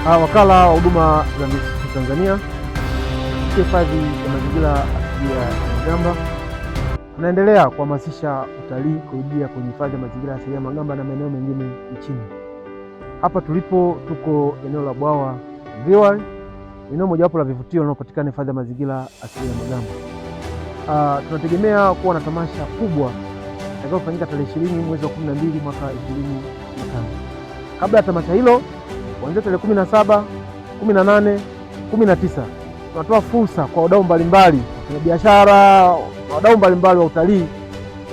Wakala wa Huduma za Misitu Tanzania kupitia Hifadhi ya Mazingira Asilia ya Magamba tunaendelea kuhamasisha utalii kurudia kwenye Hifadhi ya Mazingira Asilia ya Magamba na maeneo mengine nchini. Hapa tulipo tuko eneo la Bwawa Ziwa, eneo mojawapo la vivutio linalopatikana Hifadhi ya Mazingira Asilia ya Magamba. Tunategemea kuwa na tamasha kubwa itakayofanyika tarehe 20 mwezi wa 12 mwaka 2025. Kabla ya tamasha hilo, kuanzia tarehe 17, 18, 19 tunatoa fursa kwa wadau mbalimbali, wafanyabiashara, wadau mbalimbali wa utalii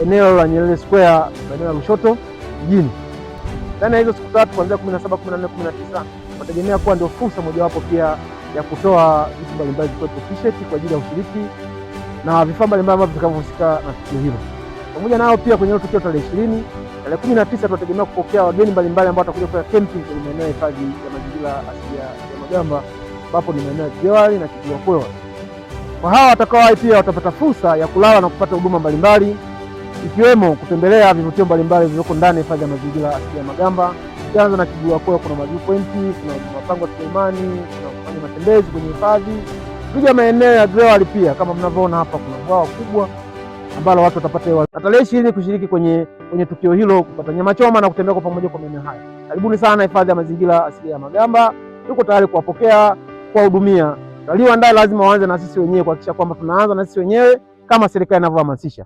eneo la Nyerere Square, eneo la Lushoto mjini. Ndani ya hizo siku tatu kuanzia 17, 18, 19 tunategemea kuwa ndio fursa mojawapo pia ya kutoa vitu mbalimbali kwa t-shirt kwa ajili ya ushiriki na vifaa mbalimbali ambavyo vitakavyohusika na tukio hilo. Pamoja nao pia kwenye tukio tarehe 20, tarehe 19 tunategemea kupokea wageni mbalimbali ambao watakuja kufanya camping kwenye maeneo ya Hifadhi ya Mazingira Asilia ya Magamba, ambapo ni maeneo ya Ziwani na Kigwa. Kwa hawa watakao pia watapata fursa ya kulala na kupata huduma mbalimbali ikiwemo kutembelea vivutio mbalimbali vilivyoko ndani ya Hifadhi ya Mazingira Asilia ya Magamba. Kianza na Kigwa, kuna Majuu Point, kuna mapango ya Sulemani, kuna kufanya matembezi kwenye hifadhi. Kuja maeneo ya Ziwani pia kama mnavyoona hapa kuna bwawa kubwa ambalo watu watapata hewa. Tarehe 20 kushiriki kwenye tukio hilo, kupata nyama choma na kutembea kwa pamoja kwa maeneo haya. Karibuni sana Hifadhi ya Mazingira Asilia ya Magamba. Tuko tayari kuwapokea, kuwahudumia. Utalii wa ndani lazima waanze na sisi wenyewe, kuhakikisha kwamba tunaanza na sisi wenyewe kama serikali inavyohamasisha.